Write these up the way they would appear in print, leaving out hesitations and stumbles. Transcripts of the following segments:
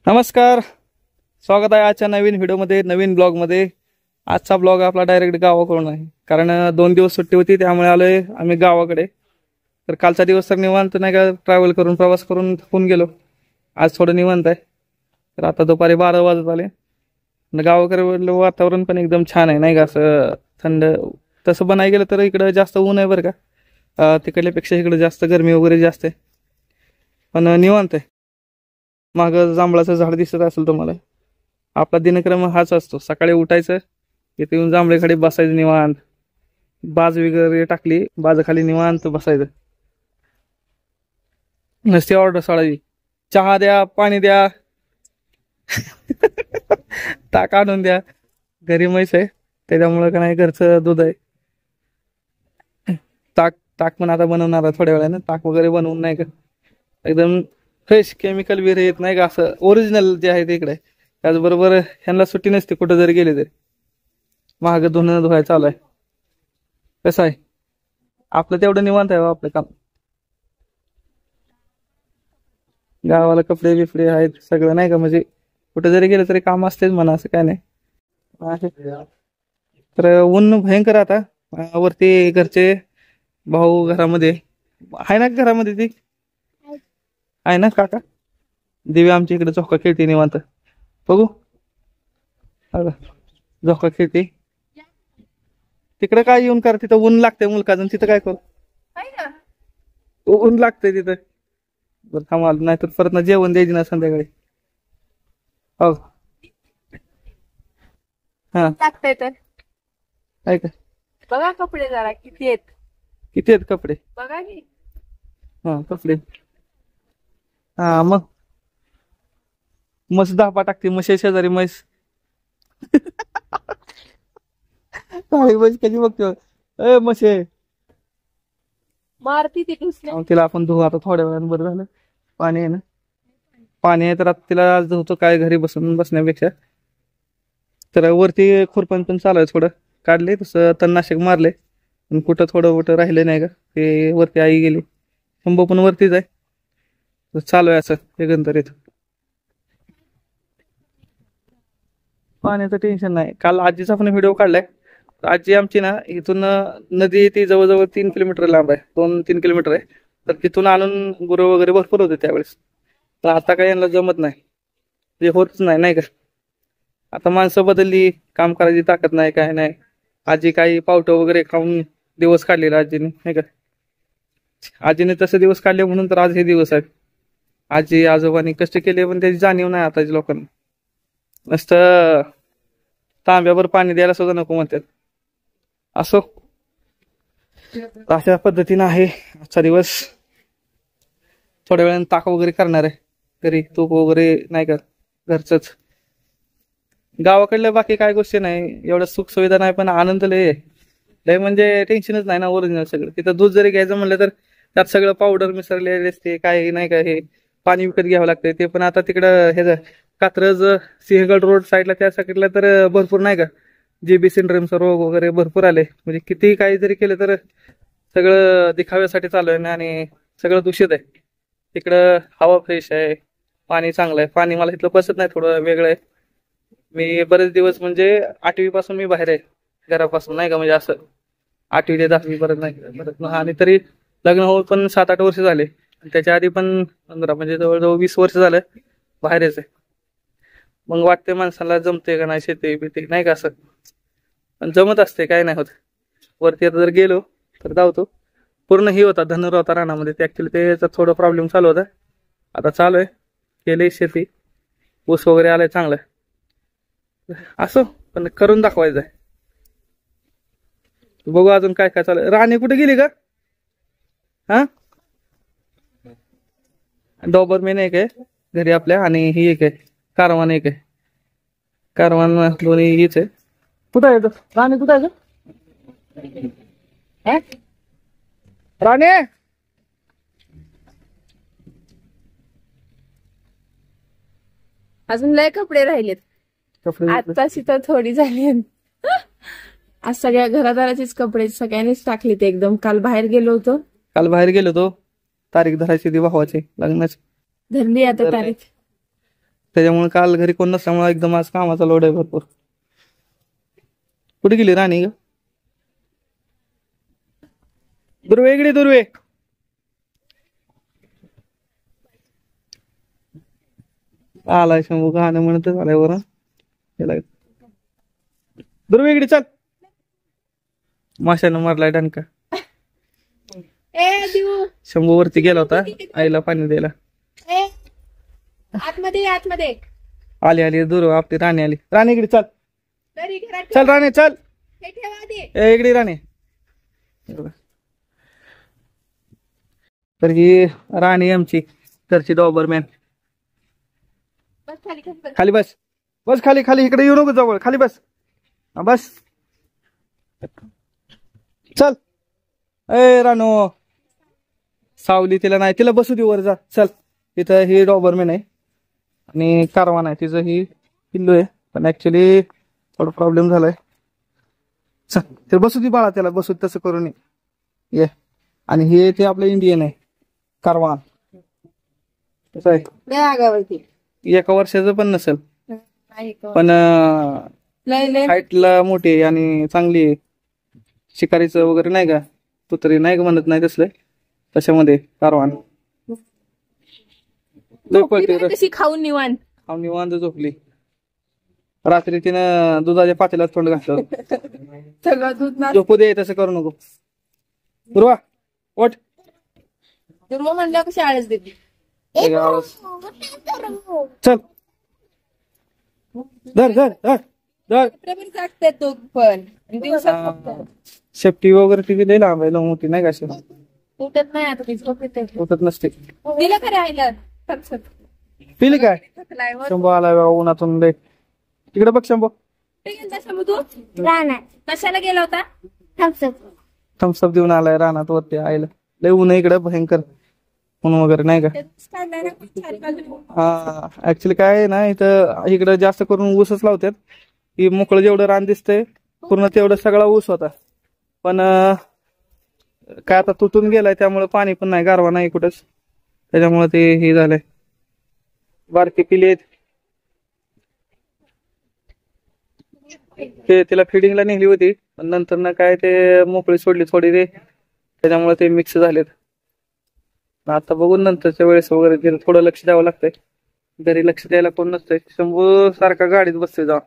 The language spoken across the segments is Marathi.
नमस्कार, स्वागत आहे आजच्या नवीन व्हिडिओमध्ये, नवीन ब्लॉगमध्ये। आजचा ब्लॉग आपला डायरेक्ट गावाकडून आहे, कारण 2 दिवस सुट्टी होती, त्यामुळे आलोय आम्ही गावाकडे। तर कालचा दिवस तर निवांत नाही का, ट्रॅव्हल करून प्रवास करून थकून गेलो। आज थोडं निवांत आहे। तर आता दुपारी 12 वाजत आले। गावाकडे वातावरण पण एकदम छान आहे नाही का, असं थंड। तसं बनाय गेलं तर इकडे जास्त ऊन आहे बरं का, तिकडल्यापेक्षा इकडे जास्त गरमी वगैरे जास्त आहे, पण निवांत आहे। माग जांभळाचं झाड दिसत असेल तुम्हाला। आपला दिनक्रम हाच असतो, सकाळी उठायचं, इथे येऊन जांभळेखाली बसायचं निवांत, बाज वगैरे टाकली, बाजाखाली निवांत बसायचं, नसती ऑर्डर सोडायची, चहा द्या, पाणी द्या, ताक आणून द्या। घरी म्हैस आहे त्याच्यामुळे का नाही, घरचं दूध आहे। ताक ताक पण आता बनवणार आहे थोड्या वेळानं। ताक वगैरे बनवून नाही का, एकदम फ्रेश, केमिकल वगैरे येत नाही का, असं ओरिजिनल जे आहे तिकडे। त्याचबरोबर ह्यांना सुट्टी नसते, कुठं जरी गेले तरी महाग धुणं धुवायला चालू आहे। कसं आहे आपलं, तेवढं निवांत आहे आपलं काम। गावाला कपडे बिपडे आहेत सगळं नाही का, म्हणजे कुठं जरी गेलं तरी काम असतेच म्हणा, असं काय नाही। तर ऊन भयंकर आता। वरती घरचे भाऊ घरामध्ये आहे ना, घरामध्ये ती आहे ना, काका दिव्या आमच्या इकडे झोका खेळते निवांत। बघू झोका खेळते तिकडे। काय येऊन कर, तिथं ऊन लागतंय मुलकाचं, तिथं काय करू, ऊन लागतंय तिथं। बरं थांबा, नाही तर परत ना जेवण द्यायची ना संध्याकाळी। हो हा लागतंय तर काय का, बघा कपडे जरा किती आहेत, किती आहेत कपडे। बघा की। हा कपडे, हा मग म्हस धापा टाकते, म्हशी शेजारी म्हैस। काळी म्हैस कधी बघतो, ए म्हशे मारती ती दुसऱ्या। तिला आपण धुवू आता थोड्या वेळानं, बरं झालं पाणी आहे ना, पाणी आहे तर आता तिला आज धुतो, काय घरी बसून बसण्यापेक्षा। तर वरती खुरपण पण चालू आहे, थोडं काढले, तसं तणनाशक मारले, पण कुठं थोडं कुठं राहिले नाही का, ते वरती आई गेली, शंभू पण वरतीच आहे। तर चालू आहे असं एकंदरीत, पाण्याचं टेन्शन नाही। काल आजीचा पण व्हिडिओ काढलाय। आजी आमची ना, इथून नदी ती जवळजवळ 3 किलोमीटर लांब आहे, 2-3 किलोमीटर आहे। तर तिथून आणून गुरं वगैरे भरपूर होते त्यावेळेस। तर आता काही यांना जमत नाही, ते होतच नाही नाही का। आता माणसं बदलली, काम करायची ताकद नाही, काय नाही। आजी काही पावटं वगैरे खाऊन दिवस काढलेला आजीने नाही का, आजीने तसे दिवस काढले म्हणून तर आज हे दिवस आहेत। आजी आजोबांनी कष्ट केले, पण त्याची जाणीव नाही आताच्या लोकांना। नुसतं तांब्यावर पाणी द्यायला सुद्धा नको म्हणतात। असो, अशा पद्धतीनं आहे आजचा दिवस। थोड्या वेळानं ताक वगैरे करणार आहे घरी, तूप वगैरे नाही का घरचंच। गावाकडल्या बाकी काय गोष्टी नाही, एवढं सुख सुविधा नाही, पण आनंद लय लय, म्हणजे टेन्शनच नाही ना, ओरिजिनल सगळं। तिथं दूध जरी घ्यायचं म्हणलं तर त्यात सगळं पावडर मिसळलेले असते, काय नाही का, हे पाणी विकत घ्यावं लागतंय। ते पण आता तिकडं हे कात्रज सिंहगड रोड साईडला त्या साईडला तर भरपूर नाही का, JB सिंड्रोमचा रोग वगैरे भरपूर आले। म्हणजे किती काही जरी केलं तर सगळं दिखाव्यासाठी चालू आहे ना, आणि सगळं दूषित आहे। तिकडं हवा फ्रेश आहे, पाणी चांगलं आहे। पाणी मला इथलं पसत नाही, थोडं वेगळं आहे। मी बरेच दिवस म्हणजे 8वी पासून मी बाहेर आहे घरापासून नाही का, म्हणजे असं 8वी ते 10वी परत नाही परत, आणि तरी लग्न होऊन पण 7-8 वर्ष झाले। त्याच्या आधी पण 15, म्हणजे जवळजवळ 20 वर्ष झालं बाहेरच आहे। मग वाटते माणसाला जमते का नाही, शेती बिती नाही का, असं पण जमत असते, काय नाही होत। वरती आता जर गेलो तर धावतो, पूर्ण ही होता धनुर होता रानामध्ये, ते ऍक्च्युली त्याचा थोडा प्रॉब्लेम चालू होता। आता चालू आहे, केली शेती, ऊस वगैरे आलाय चांगलं। असो, पण करून दाखवायचंय। बघू अजून काय काय चालू। राणी कुठे गेली का, हा डॉबरमॅन एक आहे घरी आपल्या, आणि ही एक आहे कारवान, एक आहे कारवान, दोन्ही हीच आहे। कुठं आहे राणी, कुठं आहे राणी, अजून लय कपडे राहिलेत, कपडे आत्ताशी तर थोडी झाली। आज सगळ्या घरादाराचीच कपडे सगळ्यांनीच टाकली ते एकदम। काल बाहेर गेलो होतो, काल बाहेर गेलो तो, तारीख धरायची ती भावाची लग्नाची, धरली आता तारीख। त्याच्यामुळे काल घरी कोण नसल्यामुळे एकदम आज कामाचा लोड आहे भरपूर. कुठे गेली राणी ग? दुर्वे इकडे दुर्वे. आलाय शंभू गाणं म्हणत आलाय वर. दुर्वे इकडे चल. माशानं मारलाय डणका. शंभू वरती गेला होता आईला पाणी द्यायला. आतमध्ये आतमध्ये आली आली दुर्वा आपली राणी आली. राणी इकडे चल. चल राणी चल. इकडे राणी. तर ही राणी आमची घरची डॉबरमॅन. खाली बस. बस खाली खाली. इकडे येऊ नको जवळ. खाली बस. बस चल. ए रानो सावली तिला नाही. तिला बसू दे वर जा. चल. इथं ही डॉबरमॅन आहे आणि कारवान आहे. तिचं ही पिल्लू आहे पण ऍक्च्युली थोडा प्रॉब्लेम झालाय. चल ते बसू दे बाळा. त्याला बसू तसं करून ये. आणि हे ते आपलं इंडियन आहे कारवान. कसं आहे 1 वर्षाचं पण नसेल पण हाईटला मोठी आहे आणि चांगली आहे. शिकारीचं वगैरे नाही का कुत्री नाही का म्हणत नाही तसलं तशामध्ये कारवान. खाऊन निवांत झोपली. रात्री तिनं दुधाच्या पातेल्यात तोंड घातलं. सगळं दूध झोपू दे. तसं करू नको. दुर्वा ओठ. दुर्वा म्हणलं कशी आळस देते. चल धर धर धर धर. जागते तो पण दिवसात सेफ्टी वगैरे ती लई लांब आहे. मोठी नाही का उठत नाही आता ती झोप येते. उठत नसते. दिलं खरं आईला पिली काय? शंभू आलाय बाबा उन्हातून लय. तिकडे बघ शंभू. तू कशाला गेला होता? थम्सअप देऊन आलाय रानात वरती आईला. लय ऊन इकडे भयंकर ऊन वगैरे नाही का. हा ऍक्च्युली काय आहे ना इथं इकडं जास्त करून ऊसच लावतात. ही मोकळं जेवढं रान दिसतंय पूर्ण तेवढं सगळा ऊस होता पण काय आता तुटून गेलाय त्यामुळे पाणी पण नाही. गारवा नाही कुठंच त्याच्यामुळे ते हे झालंय. बारकी पिली आहेत. ते तिला फिडिंगला नेली होती पण नंतर ना काय ते मोकळी सोडली थोडी ते त्याच्यामुळे ते मिक्स झालेत. आता बघून नंतरच्या वेळेस वगैरे थोडं लक्ष द्यावं लागतंय. घरी लक्ष द्यायला कोण नसतंय. शंभू सारखा गाडीत बसतोय. जा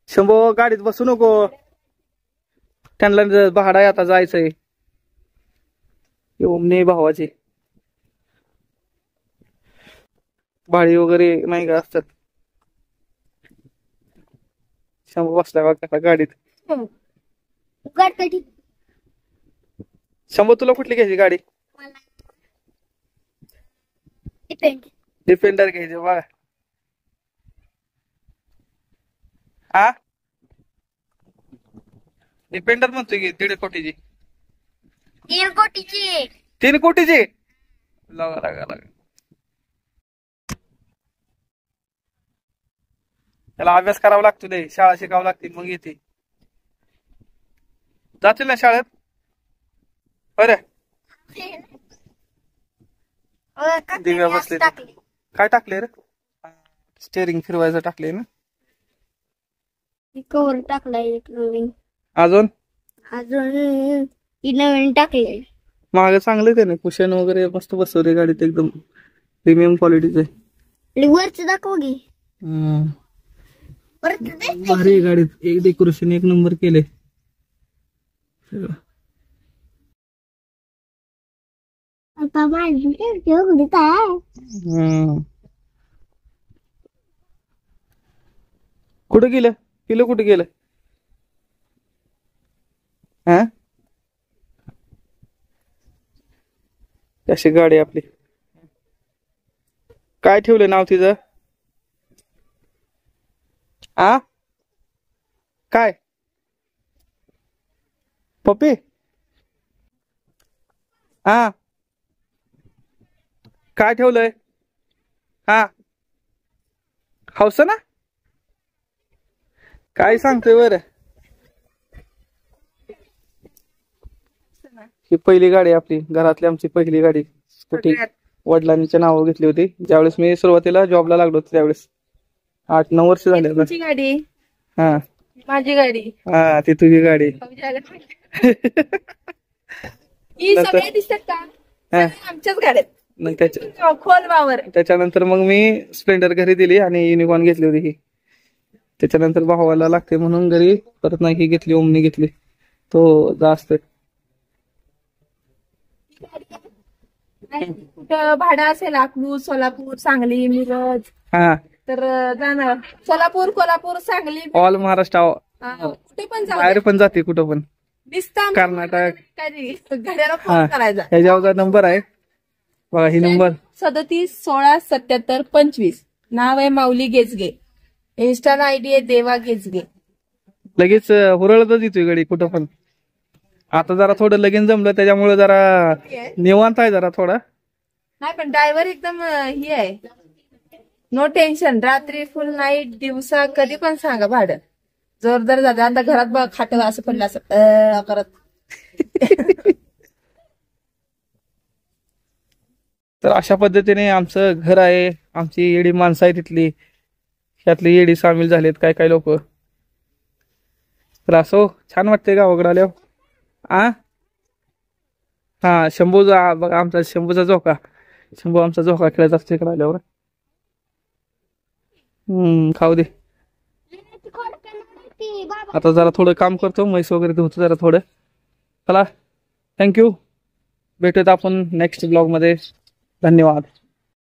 शंभू गाडीत बसू नको. त्यांना भाडा आता जायचंय ओमनी भावाची भाडी वगैरे नाही का असतात. शंभू बसलाय बघा गाडीत. शंभू तुला कुठली घ्यायची गाडी? डिफेंडर घ्यायची बघा. हा डिफेंडर म्हणतोय की 1.5 कोटीची. 3 कोटीची लागा. त्याला अभ्यास करावा लागतो. नाही शाळा शिकावं लागते मग येते. जातील ना शाळेत बरं. दिव्या बसले. काय टाकले रे? स्टेअरिंग फिरवायचं टाकले ना. कवर टाकलाय नवीन. अजून नवीन टाकले. मागे चांगलं त्याने कुशन वगैरे मस्त बसवले गाडीत. एकदम प्रीमियम क्वालिटीच आहे. वरच दाखव घे. भारी गाडीत एक डेकोरेशन 1 नंबर केले. कुठे गेलं पिलं? कुठे गेलं? हा अशी गाडी आपली. काय ठेवलं नाव तिचं? आ काय पप्पी? हा काय ठेवलंय? हा हौस ना. काय सांगतोय बरं. ही पहिली गाडी आपली घरातली आमची पहिली गाडी स्कूटी. वडिलांच्या नावावर घेतली होती ज्यावेळेस मी सुरुवातीला जॉबला लागलो होतो त्यावेळेस 8-9 वर्ष झाले आता. तुमची गाडी, हा माझी गाडी, हा ती तुझी गाडी. ही सगळे दिसतात का? हा. सगळे आमच्याच गाड्यात. मग त्याच्या खोल वावर. त्याच्यानंतर मग मी स्प्लेंडर घरी दिली आणि युनिकॉर्न घेतली होती ही. त्याच्यानंतर भावाला लागते म्हणून घरी परत नाही ही घेतली, ओमनी घेतली. तो जास्त कुठं भाडं असेल अकलूज, सोलापूर, सांगली, मिरज हा तर जाणार. सोलापूर, कोल्हापूर, सांगली, ऑल महाराष्ट्र कुठे पण जाऊ बाहेर पण जाते कुठं पण. दिसता कर्नाटक. घड्याला हा फोन करायचा. ह्याच्यावरचा नंबर आहे बघा, ही नंबर 37167725. नाव आहे माऊली गेजगे. इन्स्टा आयडी आहे देवा गेजगे. लगेच हुरळतच येतोय गडी कुठं पण. आता जरा थोडं लगीन जमलं त्याच्यामुळे जरा निवांत आहे जरा थोडा. नाही पण ड्रायव्हर एकदम ही आहे, नो टेन्शन. रात्री फुल नाईट, दिवसा कधी पण सांगा भाडं. जोरदार जाते. आता घरात बघ खातं असं पडलं असं करत. तर अशा पद्धतीने आमचं घर आहे, आमची येडी माणसं आहे तिथली, त्यातली येडी सामील झालेत काय काय लोक. तर असो छान वाटते गावाकडे आल्यावर. हा शंभूचा बघा, आमचा शंभूचा झोका. शंभू आमचा झोका खेळत असतो इकडे आल्यावर. खाऊ दे. आता जरा थोडं काम करतो, म्हैस वगैरे धुतो जरा थोडं. चला थँक्यू, भेटूयात आपण नेक्स्ट ब्लॉग मध्ये. धन्यवाद.